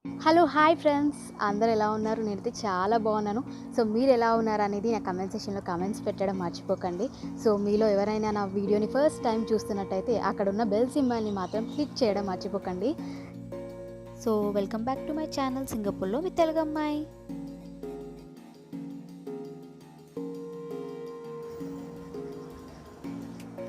Hello hi friends, అందరూ ఎలా ఉన్నారు? నేనైతే చాలా బాగున్నాను. సో మీరు ఎలా ఉన్నారు అనేది నా కమెంట్ సెక్షన్లో కమెంట్స్ పెట్టడం మర్చిపోకండి. సో మీలో ఎవరైనా నా వీడియోని ఫస్ట్ టైం చూస్తున్నట్టయితే అక్కడ ఉన్న బెల్ సింబల్ని మాత్రం క్లిక్ చేయడం మర్చిపోకండి. So welcome back to my channel సింగపూర్లో విత్ తెలుగు అమ్మాయి.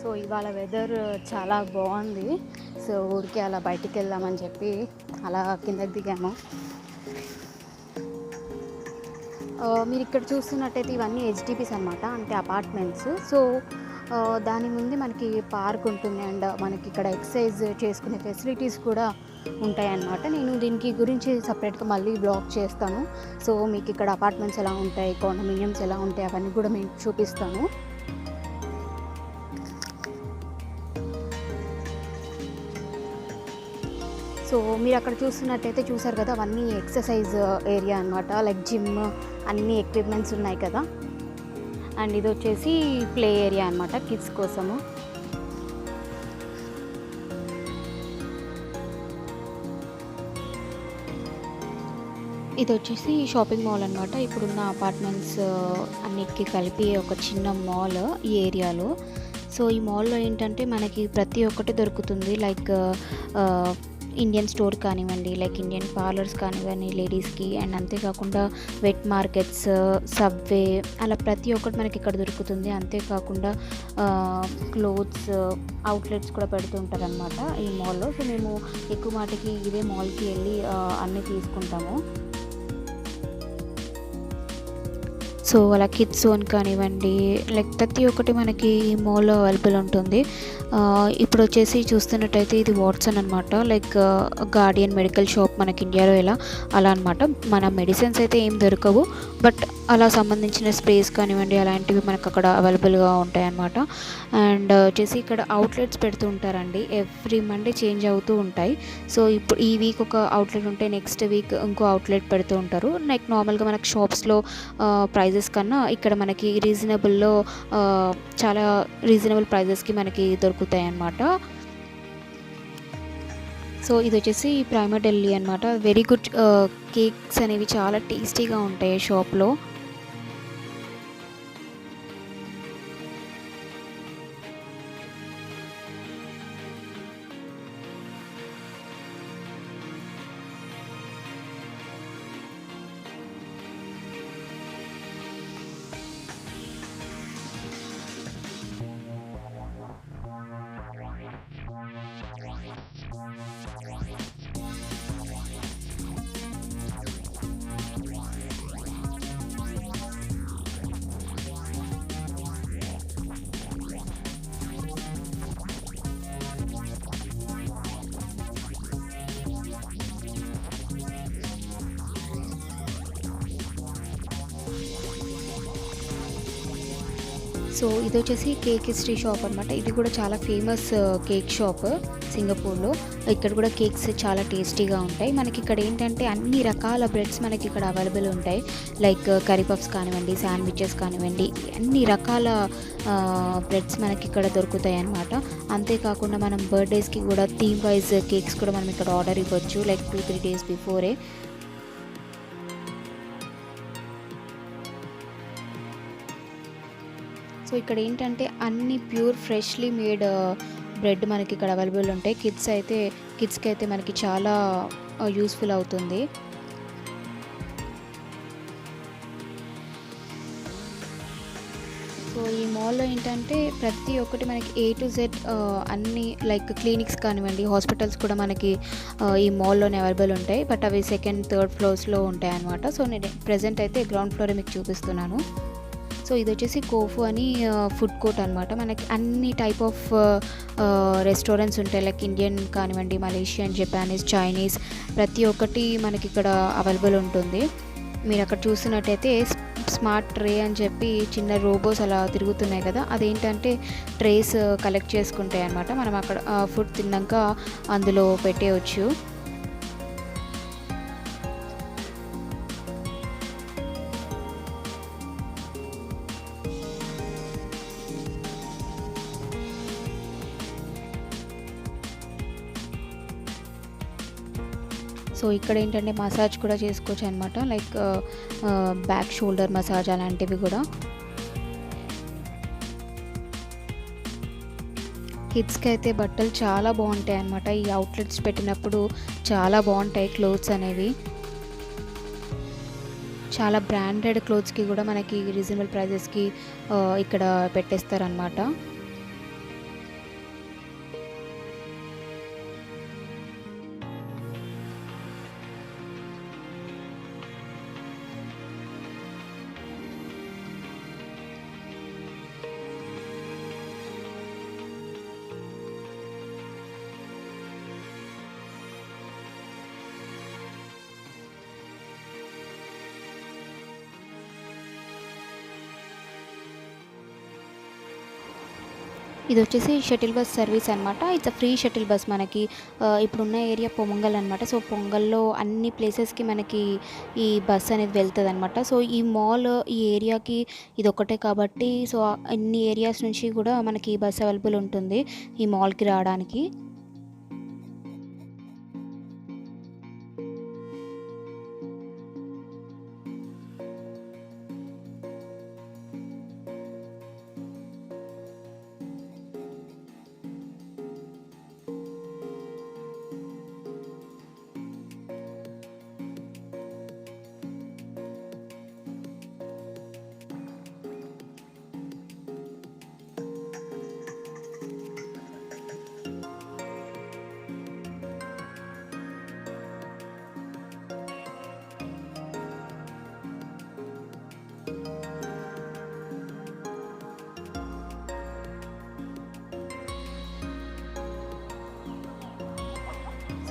సో ఇవాళ వెదర్ చాలా బాగుంది. సో ఊరికే అలా బయటికి వెళ్దామని చెప్పి అలా కిందకి దిగాము. మీరు ఇక్కడ చూస్తున్నట్టయితే ఇవన్నీ హెచ్డిబిస్ అనమాట, అంటే అపార్ట్మెంట్స్. సో దాని ముందు మనకి పార్క్ ఉంటుంది అండ్ మనకి ఇక్కడ ఎక్సర్సైజ్ చేసుకునే ఫెసిలిటీస్ కూడా ఉంటాయన్నమాట. నేను దీనికి గురించి సపరేట్గా మళ్ళీ బ్లాగ్ చేస్తాను. సో మీకు ఇక్కడ అపార్ట్మెంట్స్ ఎలా ఉంటాయి, కాండోమినియమ్స్ ఎలా ఉంటాయి అవన్నీ కూడా మీకు చూపిస్తాను. సో మీరు అక్కడ చూస్తున్నట్టయితే చూసారు కదా, అవన్నీ ఎక్సర్సైజ్ ఏరియా అనమాట, లైక్ జిమ్ అన్ని ఎక్విప్మెంట్స్ ఉన్నాయి కదా. అండ్ ఇది వచ్చేసి ప్లే ఏరియా అనమాట కిడ్స్ కోసము. ఇది వచ్చేసి షాపింగ్ మాల్ అనమాట. ఇప్పుడున్న అపార్ట్మెంట్స్ అన్నిటికీ కలిపి ఒక చిన్న మాల్ ఈ ఏరియాలో. సో ఈ మాల్లో ఏంటంటే మనకి ప్రతి ఒక్కటి దొరుకుతుంది, లైక్ ఇండియన్ స్టోర్ కానివ్వండి, లైక్ ఇండియన్ పార్లర్స్ కానివ్వండి లేడీస్కి, అండ్ అంతేకాకుండా వెట్ మార్కెట్స్, సబ్వే, అలా ప్రతి ఒక్కటి మనకి ఇక్కడ దొరుకుతుంది. అంతేకాకుండా క్లోత్స్ అవుట్లెట్స్ కూడా పెడుతుంటారు అనమాట ఈ మాల్లో. సో మేము ఎక్కువ మాటకి ఇదే మాల్కి వెళ్ళి అన్నీ తీసుకుంటాము. సో అలా కిడ్స్ జోన్ కానివ్వండి, లైక్ ప్రతి ఒక్కటి మనకి ఈ మాల్లో అవైలబుల్ ఉంటుంది. ఇప్పుడు వచ్చేసి చూస్తున్నట్టయితే ఇది వాట్సన్ అనమాట, లైక్ గార్డియన్ మెడికల్ షాప్ మనకి ఇండియాలో ఎలా అలా అనమాట. మన మెడిసిన్స్ అయితే ఏం దొరకవు, బట్ అలా సంబంధించిన స్ప్రేస్ కానివ్వండి అలాంటివి మనకు అక్కడ అవైలబుల్గా ఉంటాయన్నమాట. అండ్ వచ్చేసి ఇక్కడ అవుట్లెట్స్ పెడుతూ ఉంటారండి, ఎవ్రీ మండే చేంజ్ అవుతూ ఉంటాయి. సో ఇప్పుడు ఈ వీక్ ఒక అవుట్లెట్ ఉంటే నెక్స్ట్ వీక్ ఇంకో అవుట్లెట్ పెడుతూ ఉంటారు. లైక్ నార్మల్గా మనకు షాప్స్లో ప్రైజెస్ కన్నా ఇక్కడ మనకి రీజనబుల్లో చాలా రీజనబుల్ ప్రైజెస్కి మనకి దొరుకుతాయి అన్నమాట. సో ఇది వచ్చేసి ప్రైమర్ ఢిల్లీ అనమాట. వెరీ గుడ్ కేక్స్ అనేవి చాలా టేస్టీగా ఉంటాయి షాప్లో. సో ఇది వచ్చేసి కేక్ హిస్టరీ షాప్ అనమాట. ఇది కూడా చాలా ఫేమస్ కేక్ షాప్ సింగపూర్లో. ఇక్కడ కూడా కేక్స్ చాలా టేస్టీగా ఉంటాయి. మనకి ఇక్కడ ఏంటంటే అన్ని రకాల బ్రెడ్స్ మనకి ఇక్కడ అవైలబుల్ ఉంటాయి, లైక్ కర్రీ పఫ్స్ కానివ్వండి, శాండ్విచెస్ కానివ్వండి, అన్ని రకాల బ్రెడ్స్ మనకి ఇక్కడ దొరుకుతాయి అన్నమాట. అంతేకాకుండా మనం బర్త్డేస్కి కూడా థీమ్ వైజ్ కేక్స్ కూడా మనం ఇక్కడ ఆర్డర్ ఇవ్వచ్చు, లైక్ 2-3 days బిఫోరే. సో ఇక్కడ ఏంటంటే అన్ని ప్యూర్ ఫ్రెష్లీ మేడ్ బ్రెడ్ మనకి ఇక్కడ అవైలబుల్ ఉంటాయి. కిడ్స్కి అయితే మనకి చాలా యూస్ఫుల్ అవుతుంది. సో ఈ మాల్లో ఏంటంటే ప్రతి ఒక్కటి మనకి A to Z అన్ని, లైక్ క్లినిక్స్ కానివ్వండి, హాస్పిటల్స్ కూడా మనకి ఈ మాల్లోనే అవైలబుల్ ఉంటాయి. బట్ అవి 2nd, 3rd ఫ్లోర్స్లో ఉంటాయి అన్నమాట. సో నేను ప్రెజెంట్ అయితే గ్రౌండ్ ఫ్లోరే మీకు చూపిస్తున్నాను. సో ఇది వచ్చేసి కోఫు అని ఫుడ్ కోర్ట్ అనమాట. మనకి అన్ని టైప్ ఆఫ్ రెస్టారెంట్స్ ఉంటాయి, లైక్ ఇండియన్ కానివ్వండి, మలేషియన్, జపానీస్, చైనీస్, ప్రతి ఒక్కటి మనకి ఇక్కడ అవైలబుల్ ఉంటుంది. మీరు అక్కడ చూస్తున్నట్టయితే స్మార్ట్ ట్రే అని చెప్పి చిన్న రోబోస్ అలా తిరుగుతున్నాయి కదా, అదేంటంటే ట్రేస్ కలెక్ట్ చేసుకుంటాయి అన్నమాట. మనం అక్కడ ఫుడ్ తిన్నాక అందులో పెట్టేయచ్చు. సో ఇక్కడ ఏంటంటే మసాజ్ కూడా చేసుకోవచ్చు అనమాట, లైక్ బ్యాక్ షోల్డర్ మసాజ్ అలాంటివి కూడా. కిడ్స్కి అయితే బట్టలు చాలా బాగుంటాయి అన్నమాట. ఈ అవుట్లెట్స్ పెట్టినప్పుడు చాలా బాగుంటాయి క్లోత్స్ అనేవి. చాలా బ్రాండెడ్ క్లోత్స్కి కూడా మనకి రీజనబుల్ ప్రైజెస్కి ఇక్కడ పెట్టేస్తారనమాట. ఇది వచ్చేసి షటిల్ బస్ సర్వీస్ అనమాట. ఇట్స్ ఫ్రీ షటిల్ బస్ మనకి. ఇప్పుడున్న ఏరియా పొంగల్ అనమాట. సో పొంగల్లో అన్ని ప్లేసెస్కి మనకి ఈ బస్ అనేది వెళ్తుంది అనమాట. సో ఈ మాల్ ఈ ఏరియాకి ఇది ఒకటే కాబట్టి సో అన్ని ఏరియాస్ నుంచి కూడా మనకి బస్ అవైలబుల్ ఉంటుంది ఈ మాల్కి రావడానికి.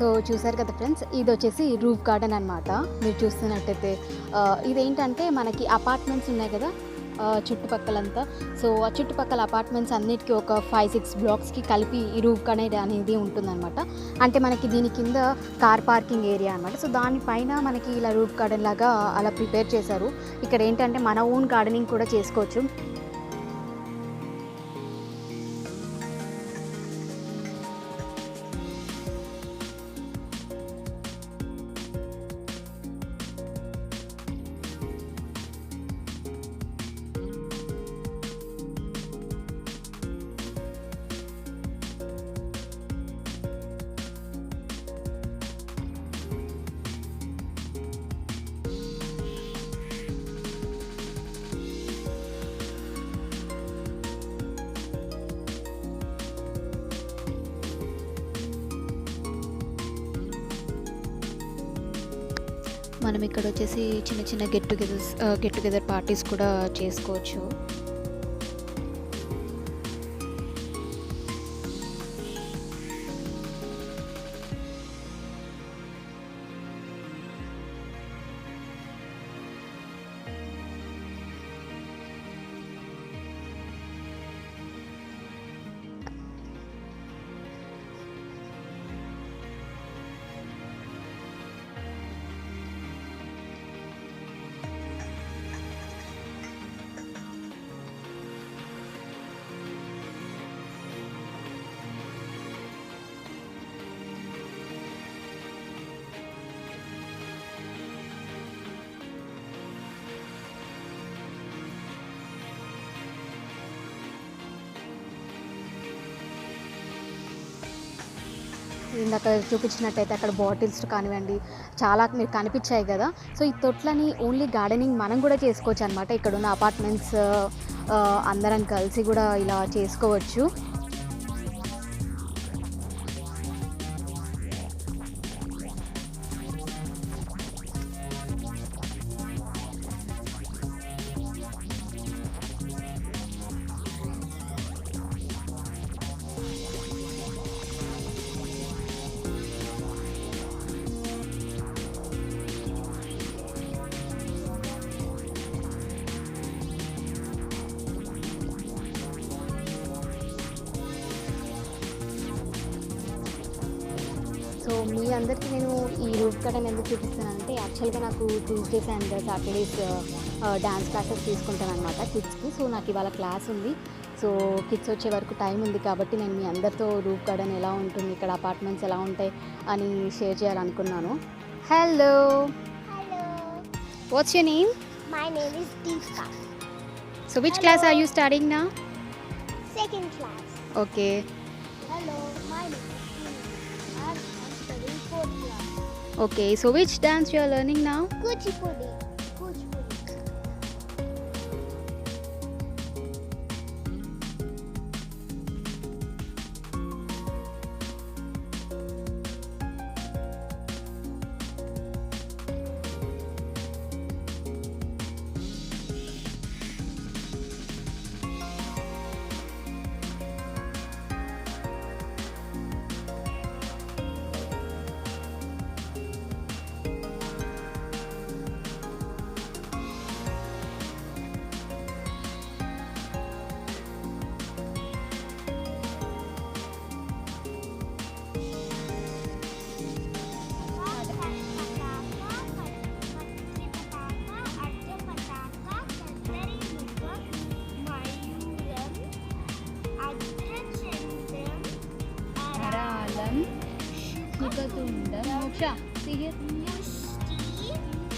సో చూసారు కదా ఫ్రెండ్స్, ఇది వచ్చేసి రూఫ్ గార్డెన్ అనమాట. మీరు చూస్తున్నట్టయితే ఇదేంటంటే మనకి అపార్ట్మెంట్స్ ఉన్నాయి కదా చుట్టుపక్కలంతా. సో ఆ చుట్టుపక్కల అపార్ట్మెంట్స్ అన్నిటికీ ఒక 5-6 బ్లాక్స్కి కలిపి ఈ రూఫ్ గార్డెన్ అనేది ఉంటుందన్నమాట. అంటే మనకి దీని కింద కార్ పార్కింగ్ ఏరియా అనమాట. సో దానిపైన మనకి ఇలా రూఫ్ గార్డెన్ లాగా అలా ప్రిపేర్ చేశారు. ఇక్కడ ఏంటంటే మన ఓన్ గార్డెనింగ్ కూడా చేసుకోవచ్చు. మనం ఇక్కడ వచ్చేసి చిన్న చిన్న గెట్ టుగెదర్ పార్టీస్ కూడా చేసుకోవచ్చు. ఇందాక చూపించినట్టయితే అక్కడ బాటిల్స్ కానివ్వండి చాలా మీరు కనిపించాయి కదా. సో ఈ తొట్లని ఓన్లీ గార్డెనింగ్ మనం కూడా చేసుకోవచ్చు అనమాట. ఇక్కడ ఉన్న అపార్ట్మెంట్స్ అందరం కలిసి కూడా ఇలా చేసుకోవచ్చు. సో మీ అందరికీ నేను ఈ రూఫ్ గార్డెన్ ఎందుకు చూపిస్తున్నానంటే యాక్చువల్గా నాకు Tuesdays and Saturdays dance classes తీసుకుంటాను అనమాట కిడ్స్కి. సో నాకు ఇవాళ క్లాస్ ఉంది. సో కిడ్స్ వచ్చే వరకు టైం ఉంది కాబట్టి నేను మీ అందరితో రూఫ్ గార్డెన్ ఎలా ఉంటుంది, ఇక్కడ అపార్ట్మెంట్స్ ఎలా ఉంటాయి అని షేర్ చేయాలనుకున్నాను. Hello. Hello. What's your name? My name is Deepika. So which Hello. class are you studying now? Second class. Okay. Hello. My name is Deepika. I'm studying fourth class. Okay. So which dance you are learning now? Kuchipudi. Kuchipudi. Moksha, see here.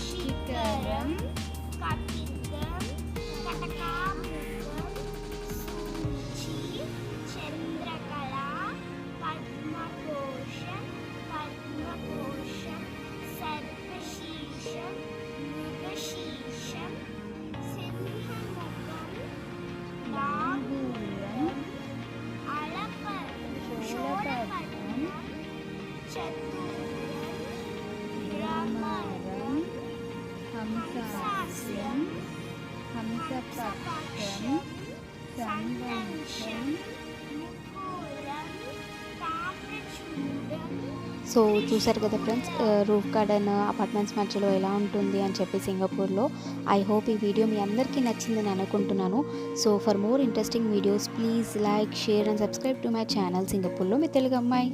Shikaram, Kapidam, Katakamukam, Suchi, Chandrakala, Padmakosham, Sarvashisham, Mrugashisham, Simhamukam, Naguram, Sholapadam, Chaturam, Brahmaram, Hamsasam, Hamsapaksham, Sandansham, Mukuram, Tamrachudam. So చూసారు కదా friends, roof garden apartments మధ్యలో ఎలా ఉంటుంది అని చెప్పి సింగపూర్లో. I hope ఈ video మీ అందరికీ నచ్చిందని అనుకుంటున్నాను. So for more interesting videos please like, share and subscribe to my channel సింగపూర్లో మీ తెలుగు అమ్మాయి.